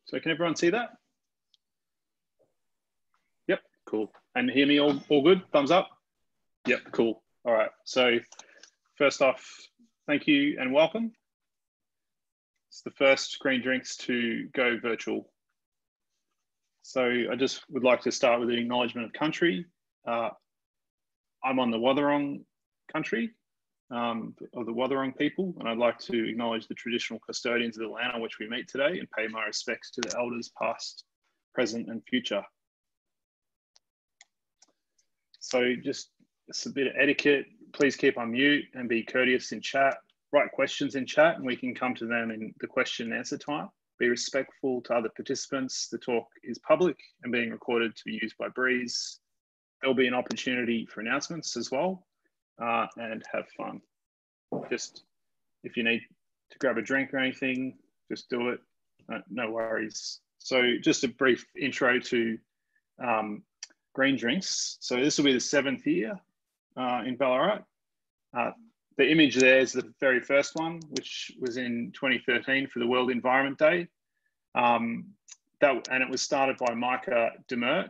So can everyone see that? Yep, cool. And hear me all good? Thumbs up? Yep, cool. All right, so first off, thank you and welcome. It's the first Green Drinks to go virtual. So I just would like to start with an acknowledgement of country. I'm on the Wathaurong country of the Wathaurong people, and I'd like to acknowledge the traditional custodians of the land on which we meet today and pay my respects to the elders past, present and future. So just a bit of etiquette, please keep on mute and be courteous in chat. Write questions in chat and we can come to them in the question and answer time. Be respectful to other participants. The talk is public and being recorded to be used by Breeze. There'll be an opportunity for announcements as well, and have fun. Just if you need to grab a drink or anything, just do it, no worries. So just a brief intro to Green Drinks. So this will be the 7th year in Ballarat. The image there is the very first one, which was in 2013 for the World Environment Day. And it was started by Micah Demert.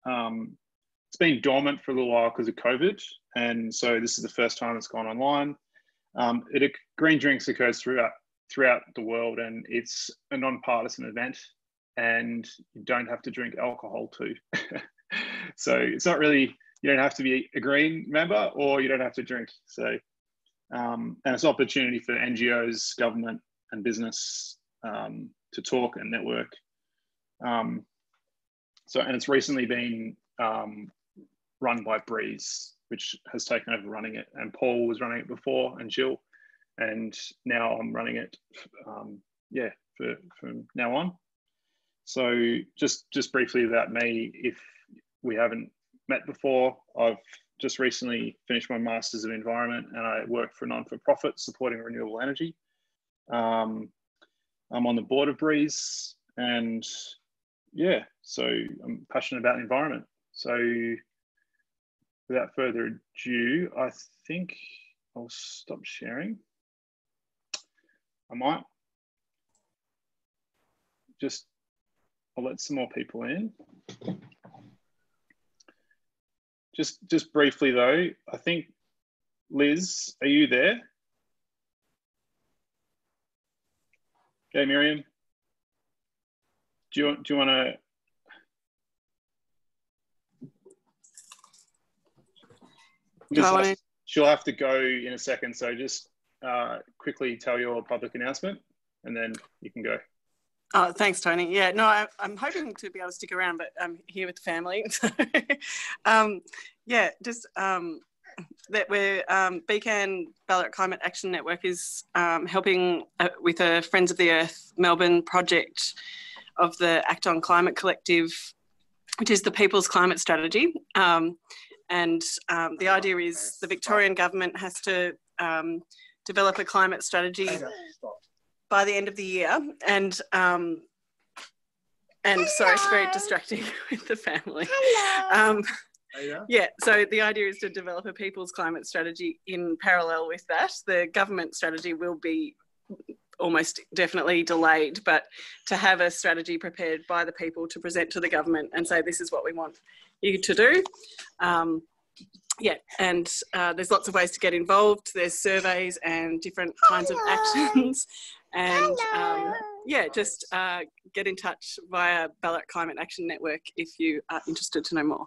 It's been dormant for a little while because of COVID. And so this is the first time it's gone online. Green Drinks occurs throughout the world, and it's a non-partisan event, and you don't have to drink alcohol too. So it's not really, you don't have to be a Green member or you don't have to drink. So, and it's an opportunity for NGOs, government and business to talk and network. And it's recently been run by Breeze, which has taken over running it. And Paul was running it before, and Jill, and now I'm running it, from now on. So just briefly about me, if we haven't met before, I've just recently finished my Masters of Environment and I work for a non-for-profit supporting renewable energy. I'm on the board of Breeze, and yeah, so I'm passionate about the environment. So without further ado, I think I'll stop sharing. I might I'll let some more people in. Just briefly though, I think, Liz, are you there? Okay, Miriam. Do you want to? She'll have to go in a second, so just quickly tell your public announcement, and then you can go. Oh, thanks, Tony. Yeah, no, I'm hoping to be able to stick around, but I'm here with the family. So, that we're BCAN Ballarat Climate Action Network is helping with a Friends of the Earth Melbourne project of the Act on Climate Collective, which is the People's Climate Strategy. And the idea is the Victorian government has to develop a climate strategy by the end of the year. And sorry, it's very distracting with the family. Yeah, so the idea is to develop a people's climate strategy in parallel with that. The government strategy will be almost definitely delayed, but to have a strategy prepared by the people to present to the government and say, this is what we want you to do. There's lots of ways to get involved. There's surveys and different kinds of actions. And just get in touch via Ballarat Climate Action Network if you are interested to know more.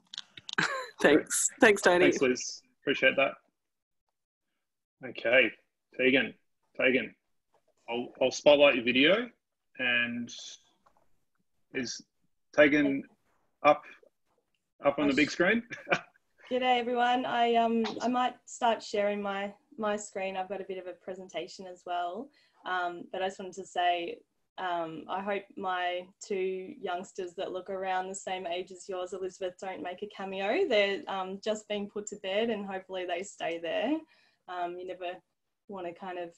Thanks. Thanks, Tony. Thanks, Liz. Appreciate that. Okay, Taegen, I'll spotlight your video. And is Taegen up on the big screen? G'day everyone. I might start sharing my screen. I've got a bit of a presentation as well. But I just wanted to say, I hope my two youngsters that look around the same age as yours, Elizabeth, don't make a cameo. They're just being put to bed, and hopefully they stay there. You never want to kind of,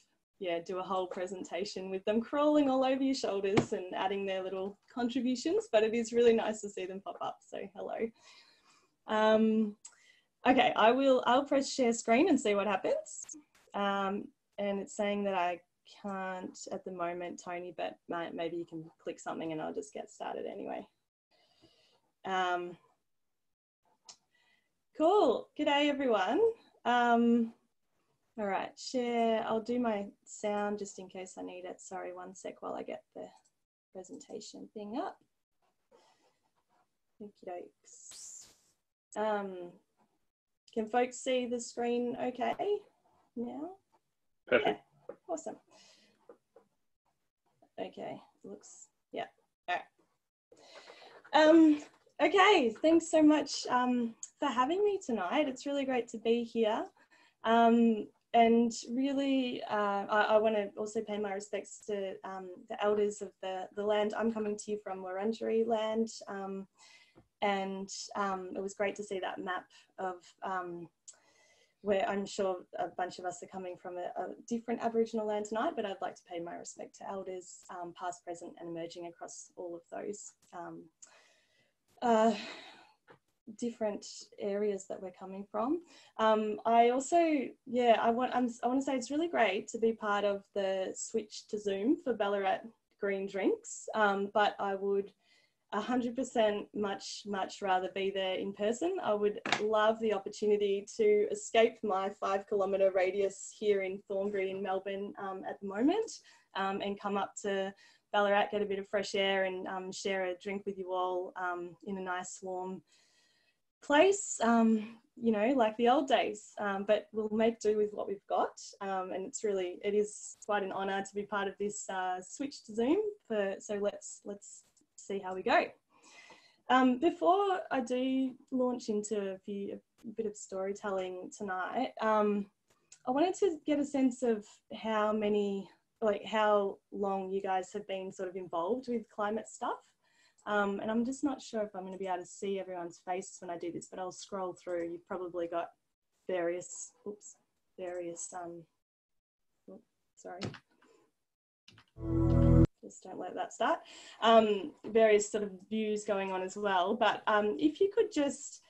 do a whole presentation with them crawling all over your shoulders and adding their little contributions, but it is really nice to see them pop up. So hello. Okay, I'll press share screen and see what happens. And it's saying that I can't at the moment, Tony, but maybe you can click something and I'll just get started anyway. Cool. G'day, everyone. All right, share. I'll do my sound just in case I need it. Sorry, one sec while I get the presentation thing up. Okey dokes. Can folks see the screen okay now? Perfect. Yeah, awesome. Okay, looks, yeah, all right. Okay, thanks so much for having me tonight. It's really great to be here. And really, I want to also pay my respects to the elders of the land. I'm coming to you from Wurundjeri land, and it was great to see that map of where I'm sure a bunch of us are coming from a different Aboriginal land tonight, but I'd like to pay my respect to elders, past, present, and emerging across all of those different areas that we're coming from. I also, yeah, I want to say it's really great to be part of the switch to Zoom for Ballarat Green drinks, but I would 100% much rather be there in person. I would love the opportunity to escape my 5 kilometre radius here in Thornbury in Melbourne at the moment, and come up to Ballarat, get a bit of fresh air and share a drink with you all in a nice warm place, you know, like the old days, but we'll make do with what we've got. And it is quite an honour to be part of this switch to Zoom. So let's see how we go. Before I do launch into a bit of storytelling tonight, I wanted to get a sense of how long you guys have been sort of involved with climate stuff. And I'm just not sure if I'm going to be able to see everyone's faces when I do this, but I'll scroll through. You've probably got various, sorry. Just don't let that start. Various sort of views going on as well. But if you could just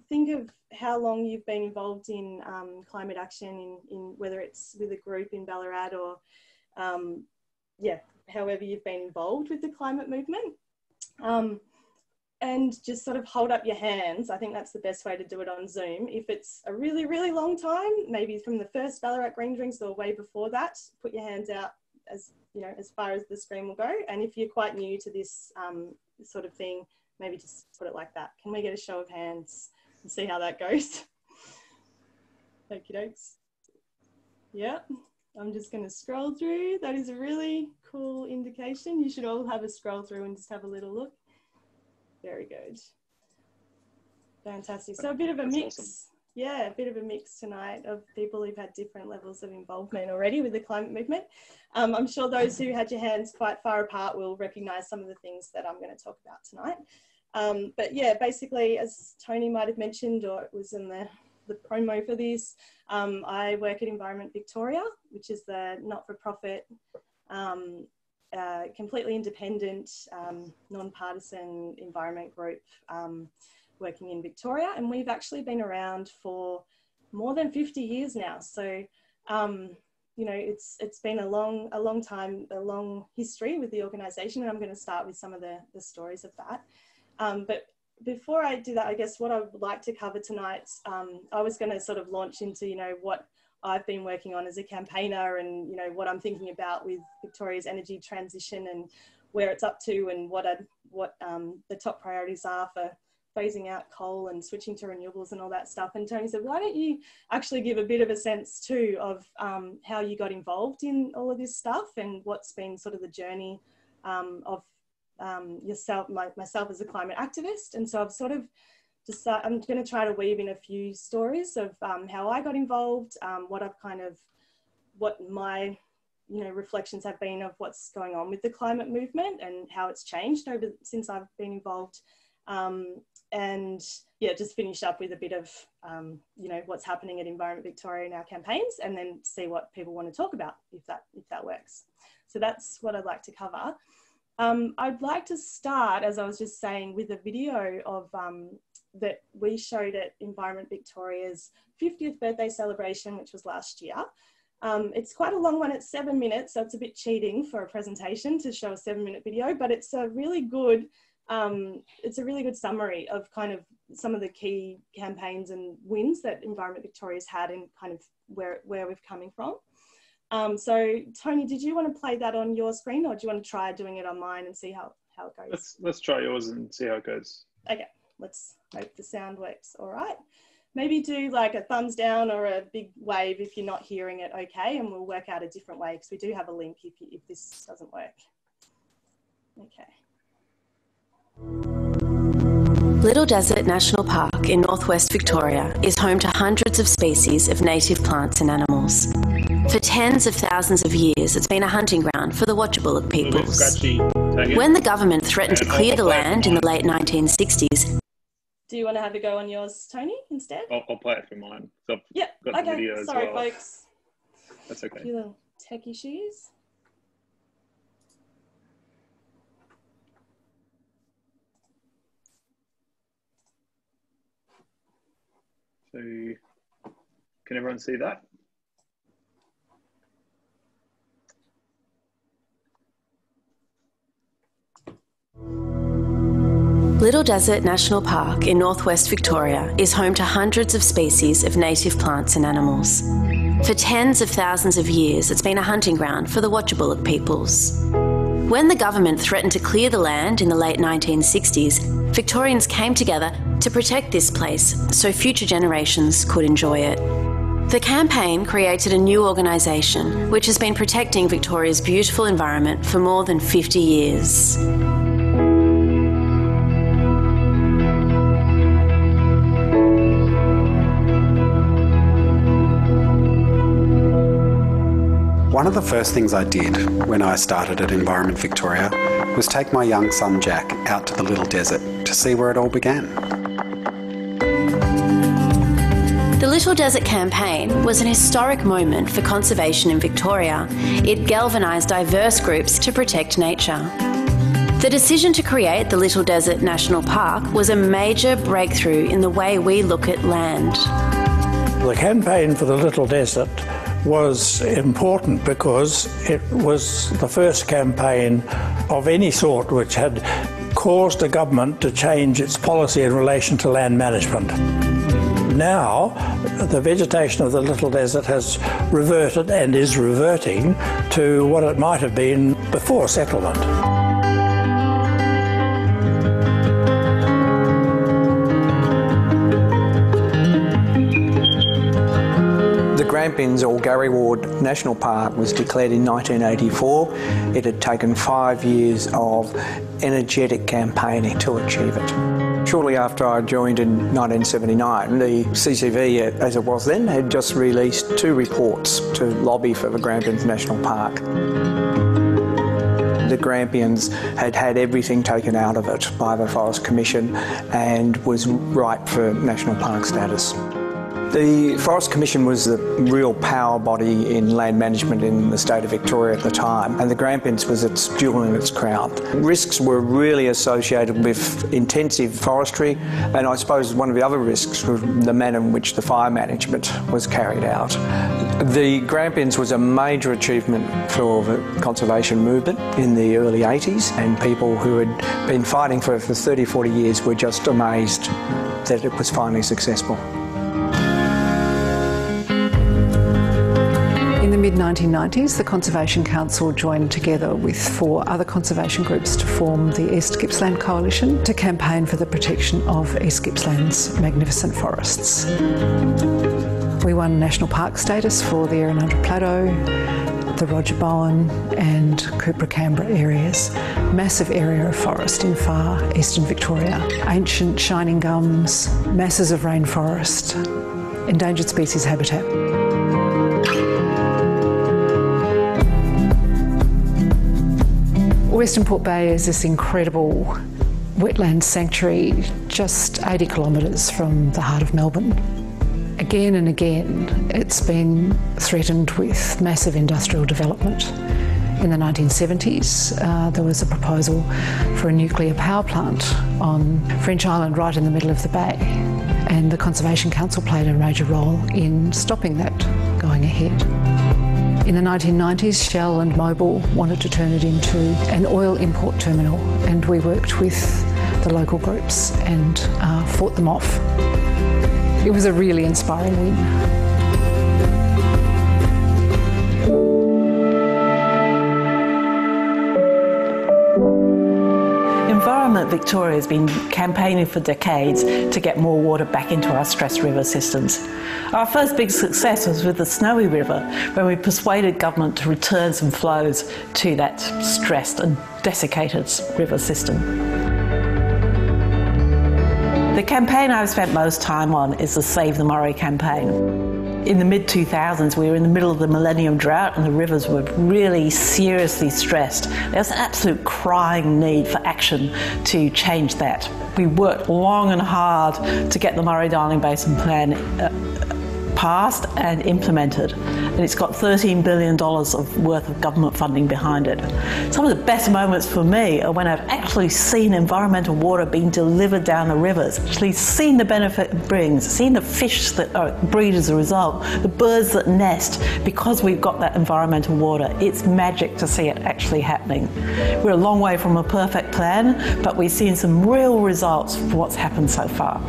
think of how long you've been involved in climate action, in whether it's with a group in Ballarat or, yeah, however you've been involved with the climate movement. And just sort of hold up your hands. I think that's the best way to do it on Zoom. If it's a really, really long time, maybe from the first Ballarat Green Drinks or way before that, put your hands out as, you know, as far as the screen will go. And if you're quite new to this sort of thing, maybe just put it like that. Can we get a show of hands and see how that goes? Okie dokes. Yeah, I'm just going to scroll through. That is a really cool indication. You should all have a scroll through and just have a little look. Very good. Fantastic. So a bit of a mix. Awesome. Yeah, a bit of a mix tonight of people who've had different levels of involvement already with the climate movement. I'm sure those who had your hands quite far apart will recognise some of the things that I'm going to talk about tonight. But yeah, basically, as Tony might have mentioned, or it was in the promo for this, I work at Environment Victoria, which is the not-for-profit, completely independent, non-partisan environment group working in Victoria. And we've actually been around for more than 50 years now. So, you know, it's been a long time, a long history with the organisation. And I'm going to start with some of the stories of that. But before I do that, I guess what I would like to cover tonight, I was going to sort of launch into, you know, what I've been working on as a campaigner and, you know, what I'm thinking about with Victoria's energy transition and where it's up to and what the top priorities are for phasing out coal and switching to renewables and all that stuff. And Tony said, why don't you actually give a bit of a sense too of how you got involved in all of this stuff and what's been sort of the journey of myself as a climate activist. And so I've sort of I'm going to try to weave in a few stories of how I got involved, what my, you know, reflections have been of what's going on with the climate movement and how it's changed since I've been involved. And yeah, just finish up with a bit of, you know, what's happening at Environment Victoria in our campaigns, and then see what people want to talk about if that works. So that's what I'd like to cover. I'd like to start, as I was just saying, with a video of that we showed at Environment Victoria's 50th birthday celebration, which was last year. It's quite a long one, it's 7 minutes, so it's a bit cheating for a presentation to show a 7-minute video, but it's a really good summary of kind of some of the key campaigns and wins that Environment Victoria's had and kind of where we're coming from. So Tony, did you want to play that on your screen, or do you want to try doing it on mine and see how it goes? Let's try yours and see how it goes. Okay, let's hope the sound works all right. Maybe do like a thumbs down or a big wave if you're not hearing it okay, and we'll work out a different way because we do have a link if this doesn't work. Okay. Little Desert National Park in northwest Victoria is home to hundreds of species of native plants and animals. For tens of thousands of years, it's been a hunting ground for the Watchabullock peoples. When the government threatened to clear the land in the late 1960s... Do you want to have a go on yours, Tony, instead? I'll play it for mine. So yeah, got the video as sorry, well. folks. That's okay. A few little tech issues. So, can everyone see that? Little Desert National Park in northwest Victoria is home to hundreds of species of native plants and animals. For tens of thousands of years, it's been a hunting ground for the Watchabullock peoples. When the government threatened to clear the land in the late 1960s, Victorians came together to protect this place so future generations could enjoy it. The campaign created a new organisation which has been protecting Victoria's beautiful environment for more than 50 years. One of the first things I did when I started at Environment Victoria was take my young son Jack out to the Little Desert to see where it all began. The Little Desert campaign was an historic moment for conservation in Victoria. It galvanised diverse groups to protect nature. The decision to create the Little Desert National Park was a major breakthrough in the way we look at land. The campaign for the Little Desert was important because it was the first campaign of any sort which had caused a government to change its policy in relation to land management. Now, the vegetation of the Little Desert has reverted and is reverting to what it might have been before settlement. Grampians or Gary Ward National Park was declared in 1984. It had taken 5 years of energetic campaigning to achieve it. Shortly after I joined in 1979, the CCV, as it was then, had just released 2 reports to lobby for the Grampians National Park. The Grampians had had everything taken out of it by the Forest Commission and was ripe for national park status. The Forest Commission was the real power body in land management in the state of Victoria at the time, and the Grampians was its jewel in its crown. Risks were really associated with intensive forestry, and I suppose one of the other risks was the manner in which the fire management was carried out. The Grampians was a major achievement for the conservation movement in the early 80s, and people who had been fighting for 30, 40 years were just amazed that it was finally successful. In the mid-1990s, the Conservation Council joined together with 4 other conservation groups to form the East Gippsland Coalition to campaign for the protection of East Gippsland's magnificent forests. We won national park status for the Errinundra Plateau, the Roger Bowen and Cooper Canberra areas. Massive area of forest in far eastern Victoria. Ancient shining gums, masses of rainforest, endangered species habitat. Western Port Bay is this incredible wetland sanctuary just 80 kilometres from the heart of Melbourne. Again and again, it's been threatened with massive industrial development. In the 1970s, there was a proposal for a nuclear power plant on French Island right in the middle of the bay, and the Conservation Council played a major role in stopping that going ahead. In the 1990s, Shell and Mobil wanted to turn it into an oil import terminal, and we worked with the local groups and fought them off. It was a really inspiring win. Environment Victoria has been campaigning for decades to get more water back into our stressed river systems. Our first big success was with the Snowy River, when we persuaded government to return some flows to that stressed and desiccated river system. The campaign I've spent most time on is the Save the Murray campaign. In the mid-2000s, we were in the middle of the Millennium Drought and the rivers were really seriously stressed. There was an absolute crying need for action to change that. We worked long and hard to get the Murray-Darling Basin Plan passed and implemented, and it's got $13 billion worth of government funding behind it. Some of the best moments for me are when I've actually seen environmental water being delivered down the rivers, actually seen the benefit it brings, seen the fish that breed as a result, the birds that nest, because we've got that environmental water. It's magic to see it actually happening. We're a long way from a perfect plan, but we've seen some real results for what's happened so far.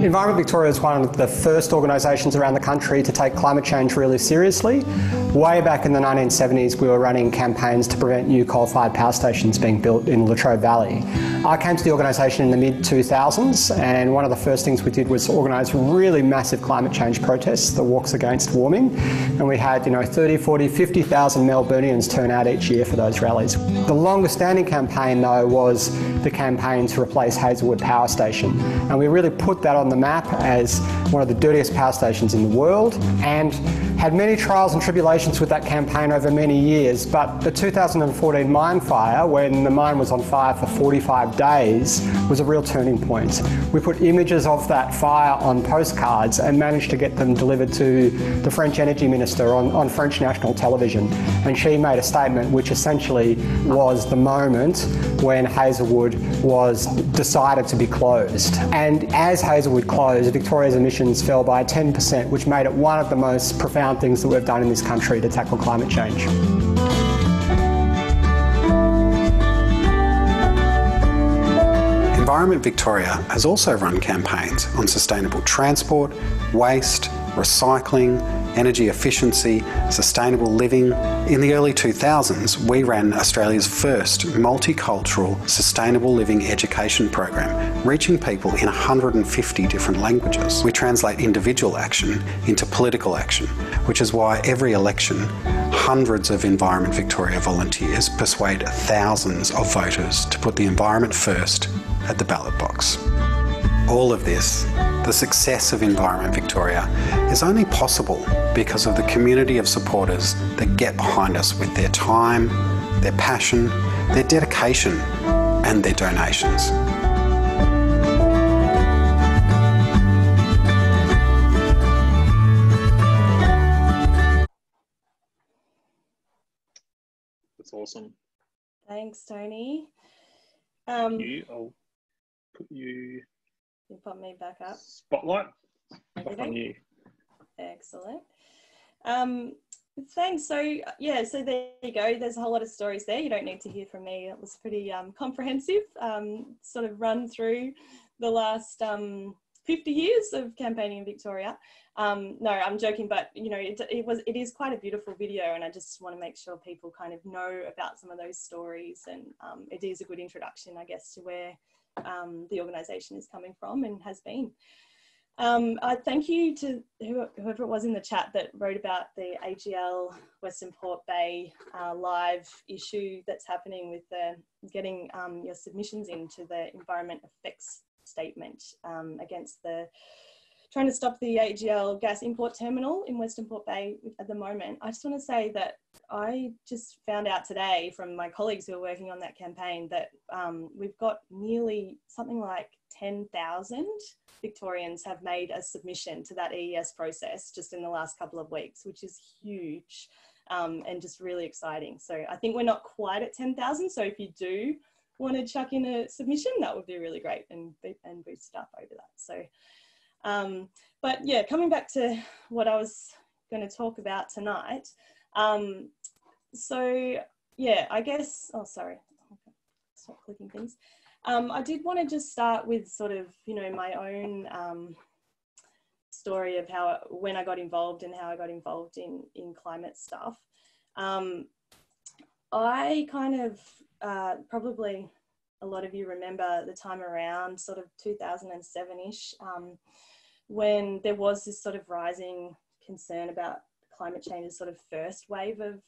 Environment Victoria is one of the first organisations around the country to take climate change really seriously. Way back in the 1970s, we were running campaigns to prevent new coal-fired power stations being built in Latrobe Valley. I came to the organisation in the mid-2000s, and one of the first things we did was organise really massive climate change protests, the Walks Against Warming, and we had 30, 40, 50,000 Melburnians turn out each year for those rallies. The longest standing campaign, though, was the campaign to replace Hazelwood Power Station, and we really put that on the map as one of the dirtiest power stations in the world, and had many trials and tribulations with that campaign over many years. But the 2014 mine fire, when the mine was on fire for 45 days, was a real turning point. We put images of that fire on postcards and managed to get them delivered to the French Energy Minister on French national television. And she made a statement which essentially was the moment when Hazelwood was decided to be closed. And as Hazelwood closed, Victoria's emissions fell by 10%, which made it one of the most profound things that we've done in this country to tackle climate change. Environment Victoria has also run campaigns on sustainable transport, waste, recycling, energy efficiency, sustainable living. In the early 2000s, we ran Australia's first multicultural sustainable living education program, reaching people in 150 different languages. We translate individual action into political action, which is why every election, hundreds of Environment Victoria volunteers persuade thousands of voters to put the environment first at the ballot box. All of this, the success of Environment Victoria, is only possible because of the community of supporters that get behind us with their time, their passion, their dedication, and their donations. That's awesome. Thanks, Tony. I'll put you... You put me back up. Spotlight. Back on you. Excellent. Thanks. So yeah, so there you go. There's a whole lot of stories there. You don't need to hear from me. It was pretty comprehensive, sort of run through the last 50 years of campaigning in Victoria. No, I'm joking, but it is quite a beautiful video, and I just want to make sure people kind of know about some of those stories, and it is a good introduction, I guess, to where the organisation is coming from and has been. I thank you to whoever it was in the chat that wrote about the AGL Western Port Bay live issue that's happening with getting your submissions into the environment effects statement against trying to stop the AGL gas import terminal in Western Port Bay at the moment. I just want to say that I just found out today from my colleagues who are working on that campaign that we've got nearly something like 10,000 Victorians have made a submission to that EES process just in the last couple of weeks, which is huge and just really exciting. So I think we're not quite at 10,000. So if you do want to chuck in a submission, that would be really great and boost it up over that. So, but yeah, coming back to what I was going to talk about tonight. So yeah, I guess, oh, sorry, stop clicking things. I did want to just start with sort of, you know, my own story of when I got involved and how I got involved in climate stuff. I kind of, probably a lot of you remember the time around sort of 2007-ish, when there was this sort of rising concern about climate change's sort of first wave of,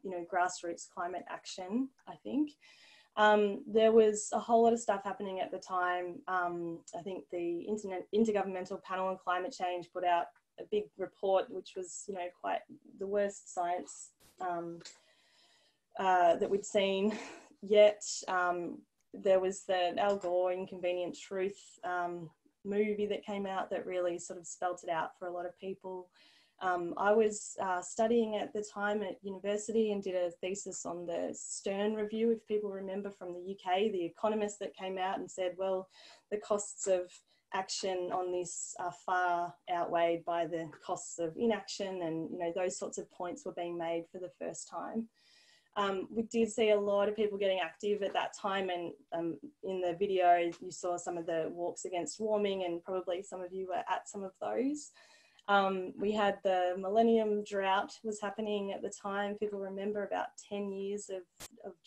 you know, grassroots climate action, I think. There was a whole lot of stuff happening at the time. I think the Intergovernmental Panel on Climate Change put out a big report, which was, you know, quite the worst science that we'd seen yet. There was the Al Gore Inconvenient Truth movie that came out that really sort of spelt it out for a lot of people. I was studying at the time at university and did a thesis on the Stern Review, if people remember, from the UK, the economist that came out and said, well, the costs of action on this are far outweighed by the costs of inaction, and, you know, those sorts of points were being made for the first time. We did see a lot of people getting active at that time, and in the video you saw some of the walks against warming, and probably some of you were at some of those. We had the Millennium Drought was happening at the time. People remember about 10 years of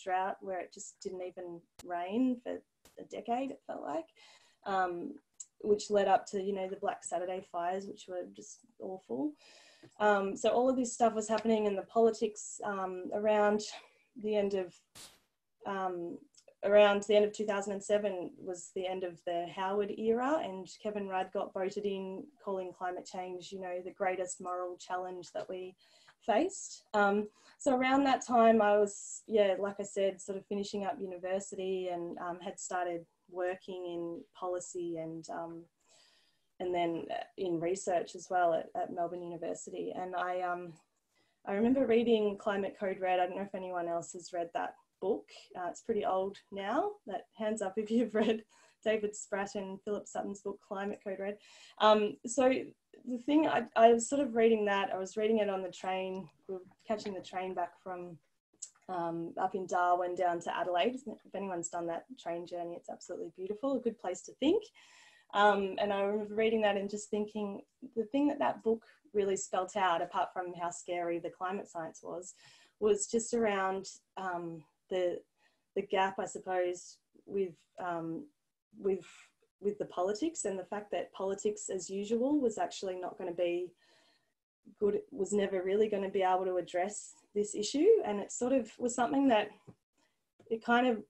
drought where it just didn't even rain for a decade, it felt like, which led up to, you know, the Black Saturday fires, which were just awful. So all of this stuff was happening, and the politics around the end of 2007 was the end of the Howard era, and Kevin Rudd got voted in, calling climate change, you know, the greatest moral challenge that we faced. So around that time, I was, yeah, like I said, sort of finishing up university, and had started working in policy and then in research as well at Melbourne University. And I remember reading Climate Code Red. I don't know if anyone else has read that book. It's pretty old now. That hands up if you've read David Spratt and Philip Sutton's book, Climate Code Red. So the thing, I was sort of reading that. I was reading it on the train. We were catching the train back from up in Darwin down to Adelaide. If anyone's done that train journey, it's absolutely beautiful, a good place to think. And I remember reading that and just thinking, the thing that book really spelt out, apart from how scary the climate science was just around the gap, I suppose, with the politics, and the fact that politics as usual was actually not going to be good, was never really going to be able to address this issue. And it sort of was something that it kind of,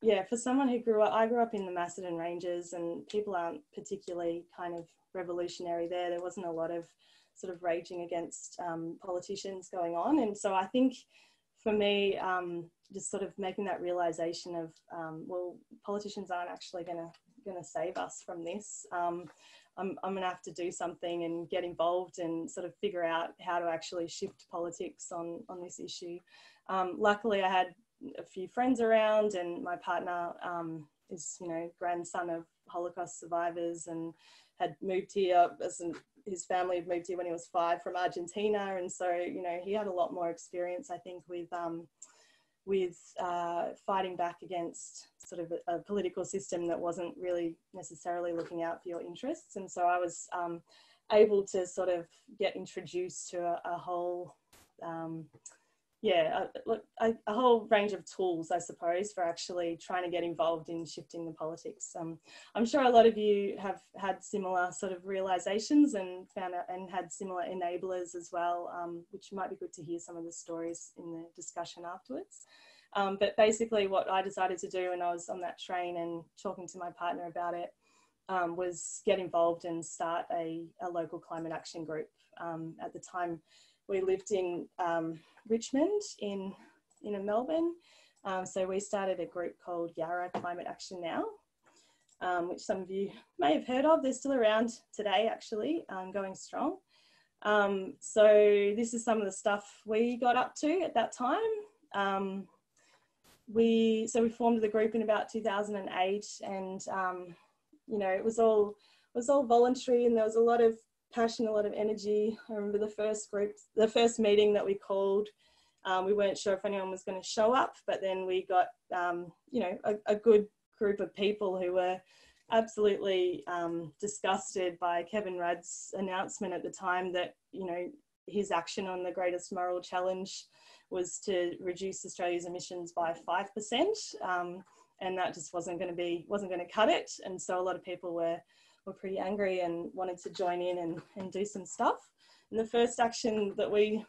yeah, for someone who I grew up in the Macedon Ranges, and people aren't particularly kind of revolutionary there. There wasn't a lot of sort of raging against politicians going on. And so I think for me, just sort of making that realization of, well, politicians aren't actually going to save us from this. I'm going to have to do something and get involved and sort of figure out how to actually shift politics on this issue. Luckily, I had a few friends around, and my partner is, you know, grandson of Holocaust survivors, and had moved here his family had moved here when he was 5 from Argentina, and so, you know, he had a lot more experience, I think, with fighting back against sort of a political system that wasn't really necessarily looking out for your interests. And so I was able to sort of get introduced to a whole a whole range of tools, I suppose, for actually trying to get involved in shifting the politics. I'm sure a lot of you have had similar sort of realizations and found out and had similar enablers as well, which might be good to hear some of the stories in the discussion afterwards. But basically what I decided to do when I was on that train and talking to my partner about it was get involved and start a local climate action group. At the time, we lived in Richmond in Melbourne. So we started a group called Yarra Climate Action Now, which some of you may have heard of. They're still around today, actually, going strong. So this is some of the stuff we got up to at that time. we formed the group in about 2008, and you know, it was all voluntary, and there was a lot of passion, a lot of energy. I remember the first meeting that we called, we weren't sure if anyone was going to show up, but then we got you know, a good group of people who were absolutely disgusted by Kevin Rudd's announcement at the time that, you know, his action on the greatest moral challenge was to reduce Australia's emissions by 5%, and that just wasn't going to cut it. And so a lot of people were pretty angry and wanted to join in and do some stuff. And the first action that we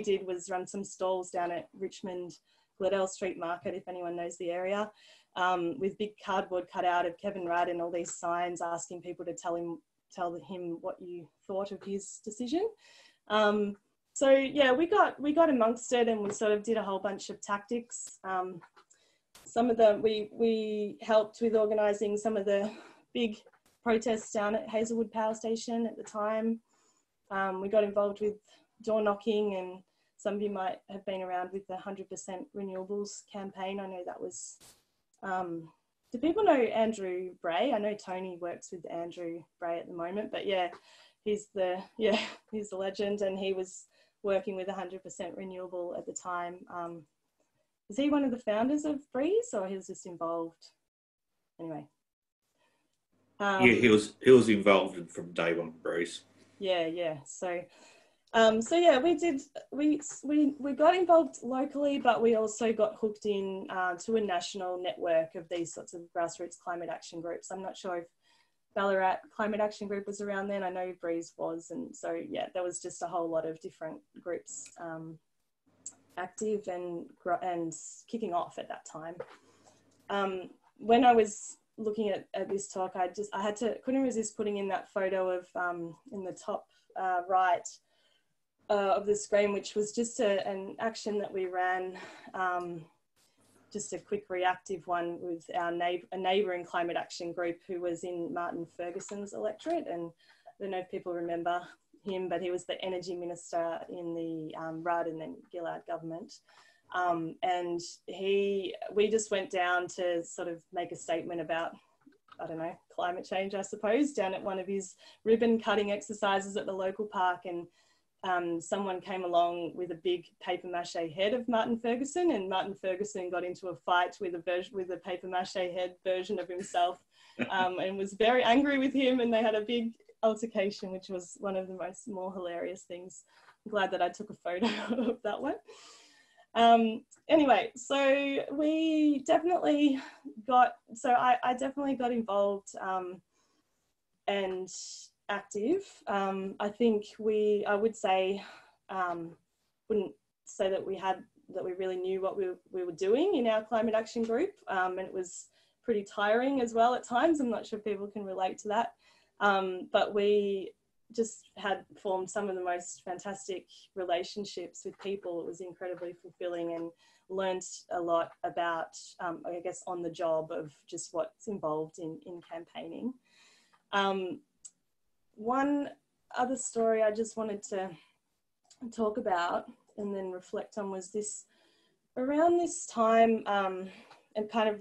did was run some stalls down at Richmond Gladell Street Market, if anyone knows the area, with big cardboard cut out of Kevin Rudd and all these signs asking people to tell him what you thought of his decision. So yeah, we got amongst it, and we sort of did a whole bunch of tactics. Some of them we helped with organising some of the big protests down at Hazelwood Power Station at the time. We got involved with door knocking, and some of you might have been around with the 100% renewables campaign. I know that was, do people know Andrew Bray? I know Tony works with Andrew Bray at the moment, but yeah, he's the legend, and he was working with 100% renewable at the time. Is he one of the founders of Breeze, or he was just involved? Anyway. Yeah, he was involved from day one, Breeze. Yeah. So yeah, we got involved locally, but we also got hooked in to a national network of these sorts of grassroots climate action groups. I'm not sure if Ballarat Climate Action Group was around then. I know Breeze was, and so yeah, there was just a whole lot of different groups active and kicking off at that time. When I was looking at this talk, couldn't resist putting in that photo of in the top right of the screen, which was just an action that we ran, just a quick reactive one with a neighbouring climate action group who was in Martin Ferguson's electorate. And I don't know if people remember him, but he was the energy minister in the Rudd and then Gillard government. And we just went down to sort of make a statement about, I don't know, climate change, I suppose, down at one of his ribbon cutting exercises at the local park. And someone came along with a big paper mache head of Martin Ferguson, and Martin Ferguson got into a fight with a paper mache head version of himself, and was very angry with him, and they had a big altercation, which was one of the more hilarious things. I'm glad that I took a photo of that one. Anyway, so I definitely got involved and active. I think I wouldn't say that we really knew what we were doing in our climate action group, and it was pretty tiring as well at times. I'm not sure if people can relate to that, but we just had formed some of the most fantastic relationships with people. It was incredibly fulfilling, and learned a lot about, I guess, on the job of just what's involved in campaigning. One other story I just wanted to talk about and then reflect on was this, around this time, and kind of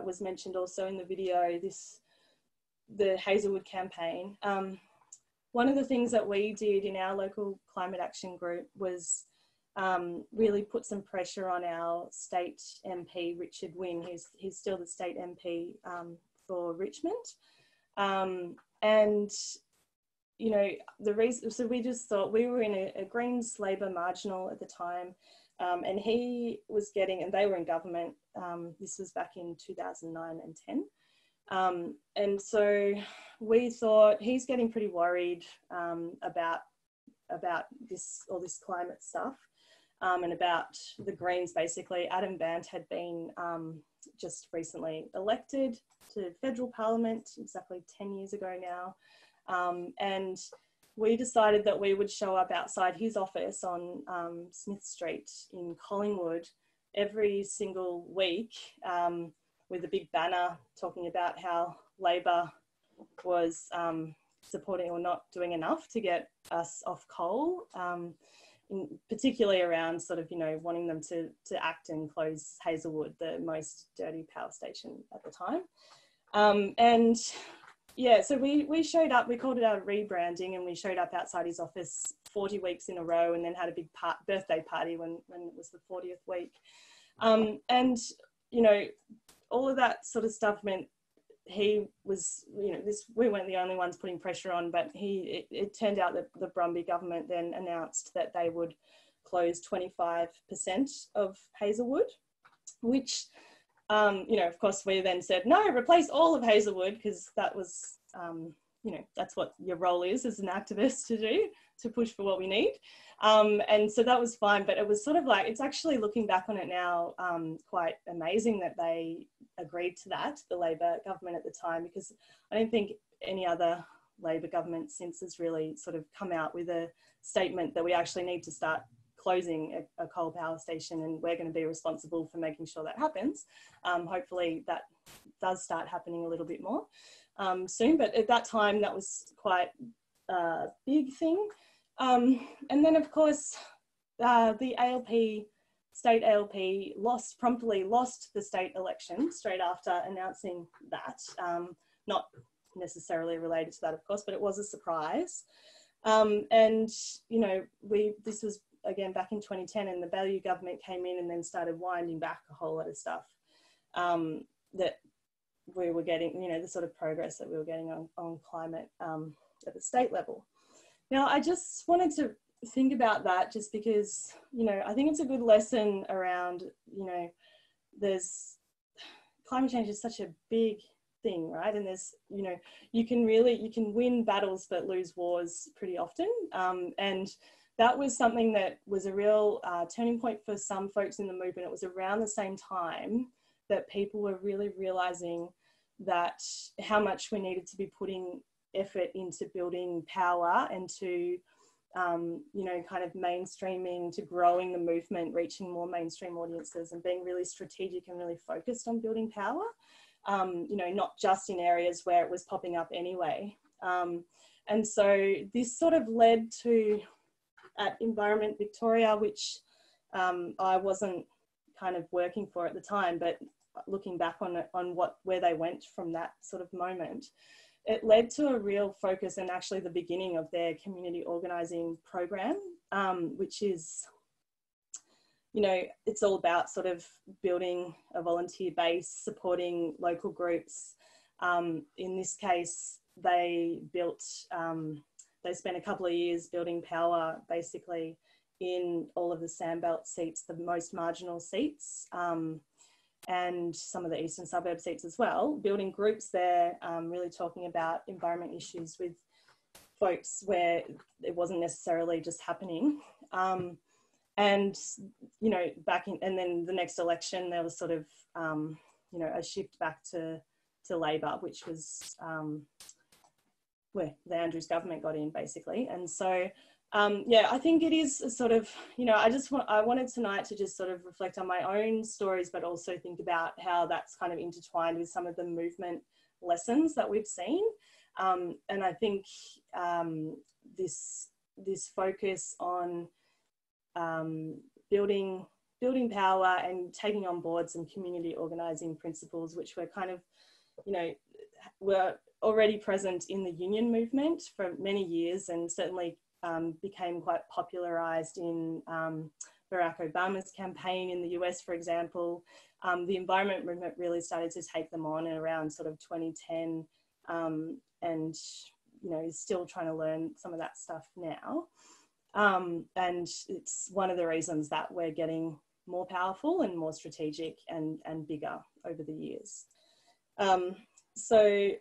was mentioned also in the video, the Hazelwood campaign. One of the things that we did in our local climate action group was really put some pressure on our state MP, Richard Wynne. He's still the state MP for Richmond. And, you know, so we just thought, we were in a Greens Labor marginal at the time, and he was getting, and they were in government, this was back in 2009 and 10. And so we thought, he's getting pretty worried about all this climate stuff, and about the Greens. Basically, Adam Bant had been just recently elected to federal parliament, exactly 10 years ago now. And we decided that we would show up outside his office on Smith Street in Collingwood every single week with a big banner talking about how Labor was supporting or not doing enough to get us off coal. particularly around sort of, you know, wanting them to act and close Hazelwood, the most dirty power station at the time. And yeah, so we showed up, we called it our rebranding, and we showed up outside his office 40 weeks in a row, and then had a big birthday party when it was the 40th week. And, you know, all of that sort of stuff meant he was, you know, we weren't the only ones putting pressure on, but it turned out that the Brumby government then announced that they would close 25% of Hazelwood, which, you know, of course we then said, no, replace all of Hazelwood, because that was, you know, that's what your role is as an activist to do, to push for what we need. And so that was fine, but it was sort of like, it's actually, looking back on it now, quite amazing that they agreed to that, the Labor government at the time, because I don't think any other Labor government since has really sort of come out with a statement that we actually need to start closing a coal power station, and we're going to be responsible for making sure that happens. Hopefully that does start happening a little bit more soon, but at that time that was quite a big thing. And then of course the ALP, state ALP promptly lost the state election straight after announcing that. Not necessarily related to that, of course, but it was a surprise. And, you know, this was again back in 2010, and the Ballarat government came in and then started winding back a whole lot of stuff that we were getting, you know, the sort of progress that we were getting on climate at the state level. Now, I just wanted to think about that, just because, you know, I think it's a good lesson around, you know, climate change is such a big thing, right? And there's, you know, you can win battles but lose wars pretty often. And that was something that was a real turning point for some folks in the movement. It was around the same time that people were really realizing that how much we needed to be putting effort into building power and to, you know, kind of mainstreaming, to growing the movement, reaching more mainstream audiences, and being really strategic and really focused on building power, you know, not just in areas where it was popping up anyway. And so this sort of led to, at Environment Victoria, which I wasn't kind of working for at the time, but looking back on it, on where they went from that sort of moment, it led to a real focus, and actually the beginning of their community organising program, which is, you know, it's all about sort of building a volunteer base, supporting local groups. In this case, they spent a couple of years building power basically in all of the Sandbelt seats, the most marginal seats, and some of the eastern suburb seats as well, building groups there, really talking about environment issues with folks where it wasn't necessarily just happening. And, you know, and then the next election, there was sort of, you know, a shift back to Labor, which was where the Andrews government got in basically. And so, yeah, I think it is a sort of, you know, I wanted tonight to just sort of reflect on my own stories, but also think about how that's kind of intertwined with some of the movement lessons that we've seen. And I think this focus on building power and taking on board some community organising principles, which were kind of, you know, were already present in the union movement for many years, and certainly became quite popularised in Barack Obama's campaign in the US, for example. The environment movement really started to take them on in around sort of 2010, and, you know, is still trying to learn some of that stuff now. And it's one of the reasons that we're getting more powerful and more strategic and bigger over the years. So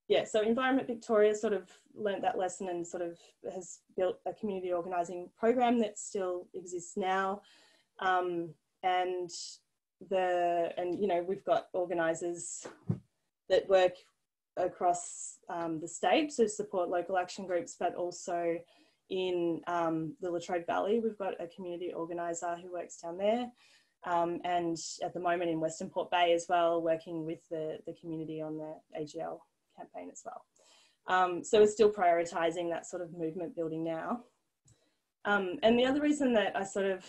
yeah, so Environment Victoria sort of learnt that lesson and sort of has built a community organising program that still exists now. And you know, we've got organisers that work across the state to support local action groups, but also in the Latrobe Valley, we've got a community organiser who works down there. And at the moment in Western Port Bay as well, working with the community on the AGL campaign as well. So we're still prioritising that sort of movement building now. And the other reason that I sort of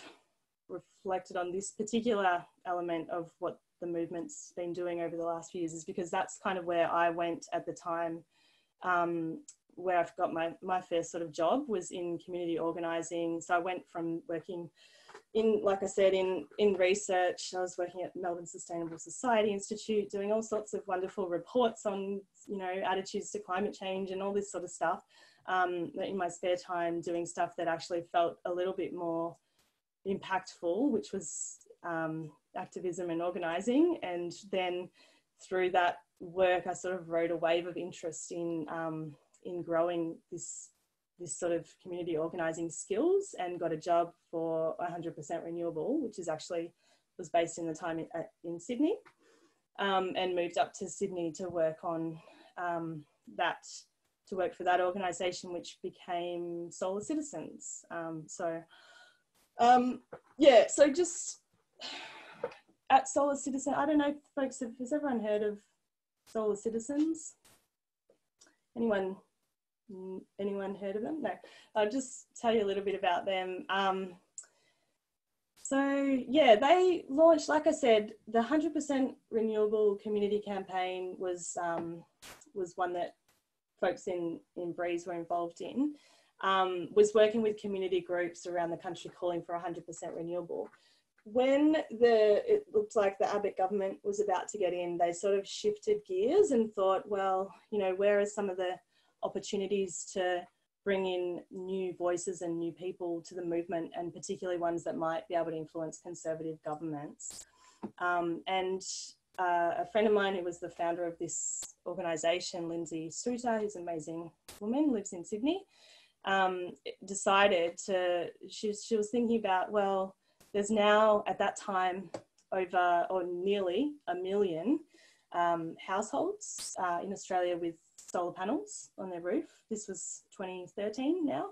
reflected on this particular element of what the movement's been doing over the last few years is because that's kind of where I went at the time, where I've got my first sort of job was in community organising. So I went from working in, like I said, in research. I was working at Melbourne Sustainable Society Institute, doing all sorts of wonderful reports on, you know, attitudes to climate change and all this sort of stuff. In my spare time, doing stuff that actually felt a little bit more impactful, which was activism and organising. And then through that work, I sort of rode a wave of interest in growing this sort of community organising skills, and got a job for 100% renewable, which is actually was based in the time in Sydney, and moved up to Sydney to work on to work for that organisation, which became Solar Citizens. Yeah, so just at Solar Citizen, I don't know, folks, has everyone heard of Solar Citizens? Anyone heard of them? No, I'll just tell you a little bit about them. So yeah, they launched, like I said, the 100% renewable community campaign was one that folks in Breeze were involved in, was working with community groups around the country calling for 100% renewable. When it looked like the Abbott government was about to get in, they sort of shifted gears and thought, well, you know, where are some of the opportunities to bring in new voices and new people to the movement, and particularly ones that might be able to influence conservative governments. A friend of mine who was the founder of this organisation, Lindsay Suter, who's an amazing woman, lives in Sydney, decided to, she was thinking about, well, there's now at that time over or nearly 1 million households in Australia with solar panels on their roof. This was 2013 now.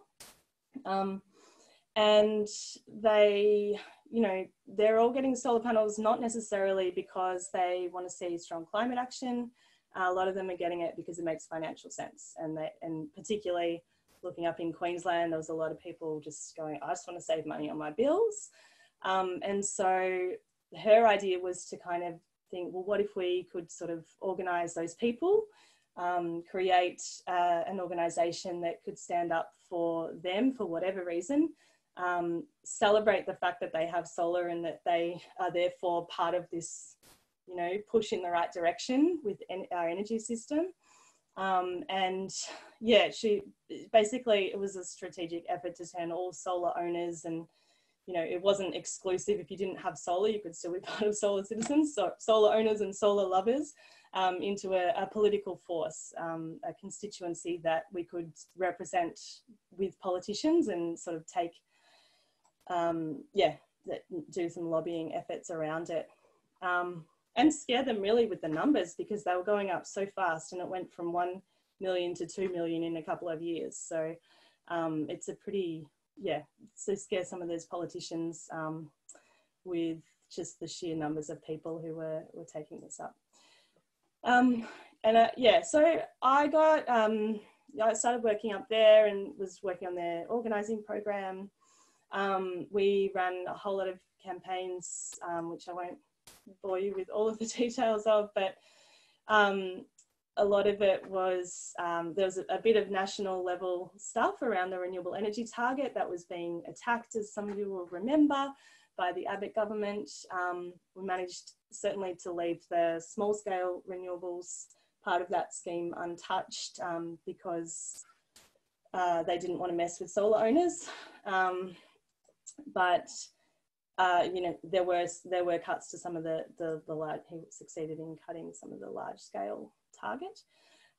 And they, you know, they're all getting solar panels, not necessarily because they want to see strong climate action. A lot of them are getting it because it makes financial sense. And particularly looking up in Queensland, there was a lot of people just going, I just want to save money on my bills. And so her idea was to kind of think, well, what if we could sort of organise those people, create an organisation that could stand up for them for whatever reason, celebrate the fact that they have solar and that they are therefore part of this, you know, push in the right direction with our energy system. And yeah, basically it was a strategic effort to turn all solar owners, and you know, it wasn't exclusive. If you didn't have solar, you could still be part of Solar Citizens. So solar owners and solar lovers into a political force, a constituency that we could represent with politicians and sort of take, do some lobbying efforts around it. And scare them really with the numbers, because they were going up so fast, and it went from 1 million to 2 million in a couple of years. So it's a pretty, so scare some of those politicians with just the sheer numbers of people who were taking this up. So I got, I started working up there and was working on their organising program. We ran a whole lot of campaigns, which I won't bore you with all of the details of, but a lot of it was, there was a bit of national level stuff around the renewable energy target that was being attacked, as some of you will remember, by the Abbott government. We managed certainly to leave the small scale renewables part of that scheme untouched because they didn't want to mess with solar owners. But you know, there were cuts to some of the large, he succeeded in cutting some of the large scale target.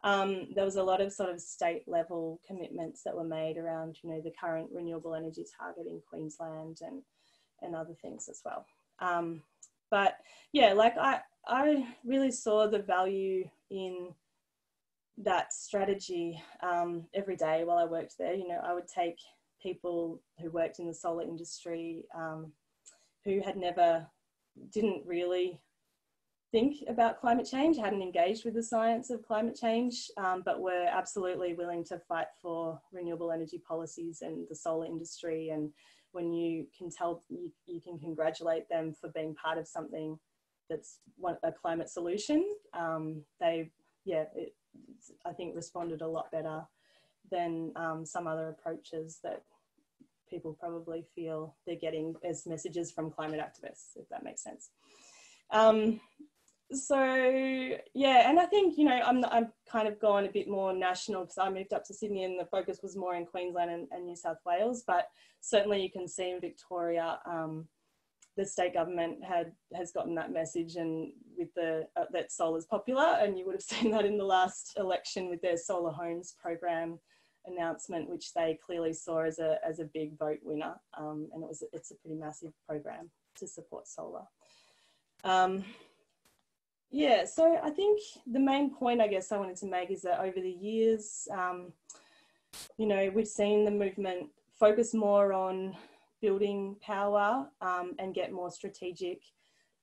There was a lot of sort of state level commitments that were made around, you know, the current renewable energy target in Queensland and other things as well. But yeah, like I really saw the value in that strategy every day while I worked there. You know, I would take people who worked in the solar industry who had didn't really think about climate change, hadn't engaged with the science of climate change, but were absolutely willing to fight for renewable energy policies and the solar industry. And when you can tell, you can congratulate them for being part of something that's a climate solution, they, I think responded a lot better than some other approaches that people probably feel they're getting as messages from climate activists, if that makes sense. So yeah, and I think, you know, I'm kind of gone a bit more national because I moved up to Sydney and the focus was more in Queensland and New South Wales, but certainly you can see in Victoria, the state government has gotten that message, and with the that solar's popular, and you would have seen that in the last election with their solar homes program announcement, which they clearly saw as a big vote winner, and it's a pretty massive program to support solar. Yeah, so I think the main point I guess I wanted to make is that over the years, you know, we've seen the movement focus more on building power and get more strategic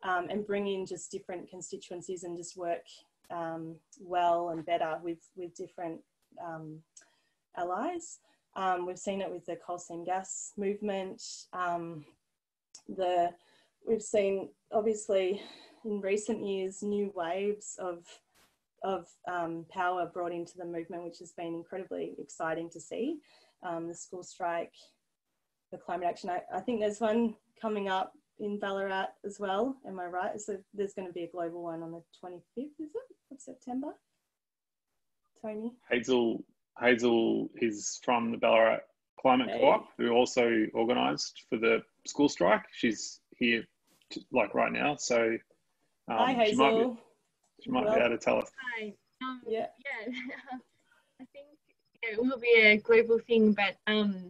and bring in just different constituencies and just work well and better with different allies. We've seen it with the coal seam gas movement. We've seen obviously in recent years new waves of power brought into the movement, which has been incredibly exciting to see. The school strike, the climate action. I think there's one coming up in Ballarat as well. Am I right? So there's going to be a global one on the 25th, is it, of September? Tony? Hazel is from the Ballarat Climate Co-op, who also organised for the school strike. She's here like right now, so hi Hazel. She might be able to tell us. Hi. Yeah. I think it will be a global thing, but to